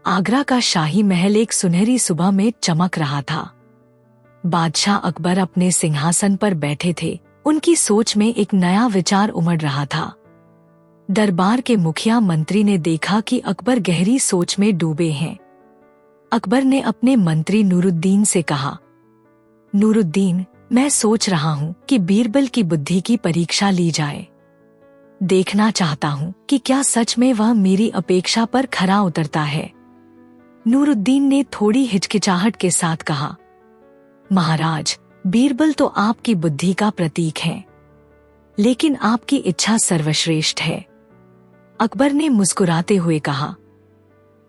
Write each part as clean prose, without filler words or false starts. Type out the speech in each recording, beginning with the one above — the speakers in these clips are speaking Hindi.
आगरा का शाही महल एक सुनहरी सुबह में चमक रहा था। बादशाह अकबर अपने सिंहासन पर बैठे थे। उनकी सोच में एक नया विचार उमड़ रहा था। दरबार के मुखिया मंत्री ने देखा कि अकबर गहरी सोच में डूबे हैं। अकबर ने अपने मंत्री नूरुद्दीन से कहा, नूरुद्दीन, मैं सोच रहा हूँ कि बीरबल की बुद्धि की परीक्षा ली जाए। देखना चाहता हूँ कि क्या सच में वह मेरी अपेक्षा पर खरा उतरता है। नूरुद्दीन ने थोड़ी हिचकिचाहट के साथ कहा, महाराज, बीरबल तो आपकी बुद्धि का प्रतीक है, लेकिन आपकी इच्छा सर्वश्रेष्ठ है। अकबर ने मुस्कुराते हुए कहा,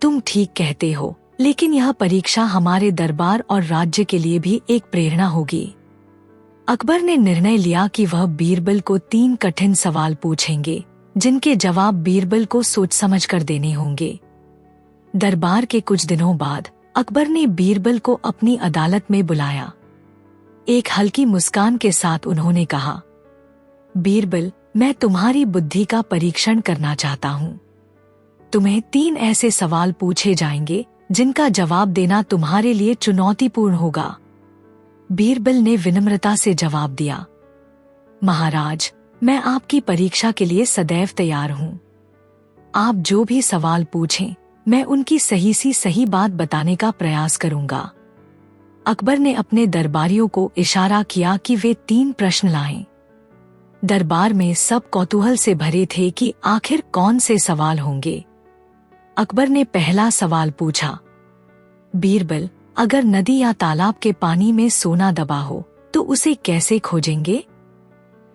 तुम ठीक कहते हो, लेकिन यह परीक्षा हमारे दरबार और राज्य के लिए भी एक प्रेरणा होगी। अकबर ने निर्णय लिया कि वह बीरबल को 3 कठिन सवाल पूछेंगे, जिनके जवाब बीरबल को सोच समझ कर देने होंगे। दरबार के कुछ दिनों बाद अकबर ने बीरबल को अपनी अदालत में बुलाया। एक हल्की मुस्कान के साथ उन्होंने कहा, बीरबल, मैं तुम्हारी बुद्धि का परीक्षण करना चाहता हूँ। तुम्हें 3 ऐसे सवाल पूछे जाएंगे जिनका जवाब देना तुम्हारे लिए चुनौतीपूर्ण होगा। बीरबल ने विनम्रता से जवाब दिया, महाराज, मैं आपकी परीक्षा के लिए सदैव तैयार हूँ। आप जो भी सवाल पूछें, मैं उनकी सही बात बताने का प्रयास करूंगा। अकबर ने अपने दरबारियों को इशारा किया कि वे 3 प्रश्न लाएं। दरबार में सब कौतूहल से भरे थे कि आखिर कौन से सवाल होंगे। अकबर ने पहला सवाल पूछा, बीरबल, अगर नदी या तालाब के पानी में सोना दबा हो तो उसे कैसे खोजेंगे?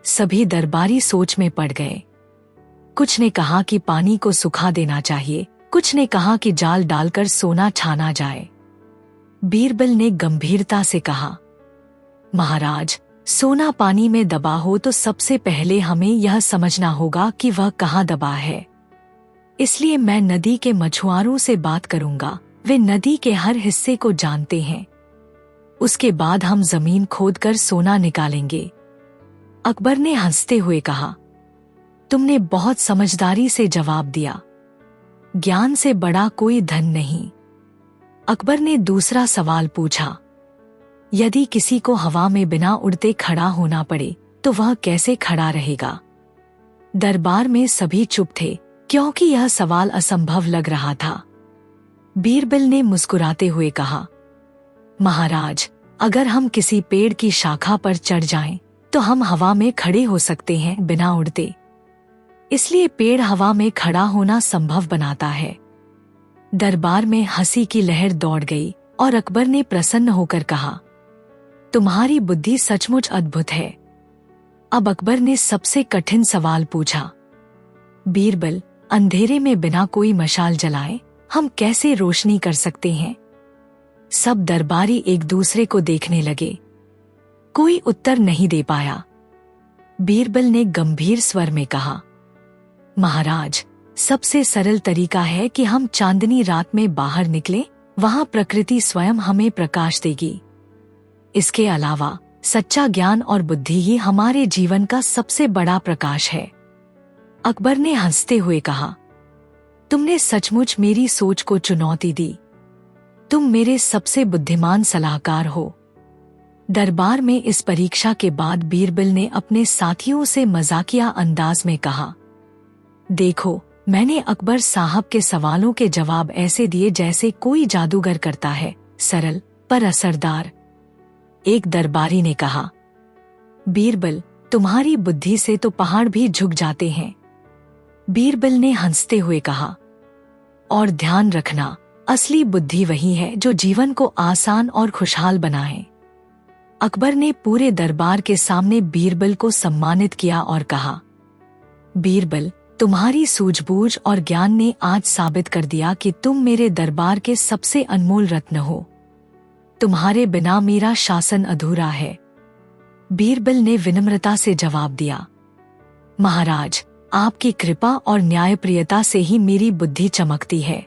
सभी दरबारी सोच में पड़ गए। कुछ ने कहा कि पानी को सुखा देना चाहिए, कुछ ने कहा कि जाल डालकर सोना छाना जाए। बीरबल ने गंभीरता से कहा, महाराज, सोना पानी में दबा हो तो सबसे पहले हमें यह समझना होगा कि वह कहाँ दबा है। इसलिए मैं नदी के मछुआरों से बात करूंगा, वे नदी के हर हिस्से को जानते हैं। उसके बाद हम जमीन खोदकर सोना निकालेंगे। अकबर ने हंसते हुए कहा, तुमने बहुत समझदारी से जवाब दिया। ज्ञान से बड़ा कोई धन नहीं। अकबर ने दूसरा सवाल पूछा, यदि किसी को हवा में बिना उड़ते खड़ा होना पड़े तो वह कैसे खड़ा रहेगा? दरबार में सभी चुप थे, क्योंकि यह सवाल असंभव लग रहा था। बीरबल ने मुस्कुराते हुए कहा, महाराज, अगर हम किसी पेड़ की शाखा पर चढ़ जाएं, तो हम हवा में खड़े हो सकते हैं बिना उड़ते। इसलिए पेड़ हवा में खड़ा होना संभव बनाता है। दरबार में हंसी की लहर दौड़ गई और अकबर ने प्रसन्न होकर कहा, तुम्हारी बुद्धि सचमुच अद्भुत है। अब अकबर ने सबसे कठिन सवाल पूछा, बीरबल, अंधेरे में बिना कोई मशाल जलाए हम कैसे रोशनी कर सकते हैं? सब दरबारी एक दूसरे को देखने लगे। कोई उत्तर नहीं दे पाया। बीरबल ने गंभीर स्वर में कहा, महाराज, सबसे सरल तरीका है कि हम चांदनी रात में बाहर निकलें, वहां प्रकृति स्वयं हमें प्रकाश देगी। इसके अलावा सच्चा ज्ञान और बुद्धि ही हमारे जीवन का सबसे बड़ा प्रकाश है। अकबर ने हंसते हुए कहा, तुमने सचमुच मेरी सोच को चुनौती दी। तुम मेरे सबसे बुद्धिमान सलाहकार हो। दरबार में इस परीक्षा के बाद बीरबल ने अपने साथियों से मजाकिया अंदाज में कहा, देखो, मैंने अकबर साहब के सवालों के जवाब ऐसे दिए जैसे कोई जादूगर करता है, सरल पर असरदार। एक दरबारी ने कहा, बीरबल, तुम्हारी बुद्धि से तो पहाड़ भी झुक जाते हैं। बीरबल ने हंसते हुए कहा, और ध्यान रखना, असली बुद्धि वही है जो जीवन को आसान और खुशहाल बनाए। अकबर ने पूरे दरबार के सामने बीरबल को सम्मानित किया और कहा, बीरबल, तुम्हारी सूझबूझ और ज्ञान ने आज साबित कर दिया कि तुम मेरे दरबार के सबसे अनमोल रत्न हो। तुम्हारे बिना मेरा शासन अधूरा है। बीरबल ने विनम्रता से जवाब दिया, महाराज, आपकी कृपा और न्यायप्रियता से ही मेरी बुद्धि चमकती है।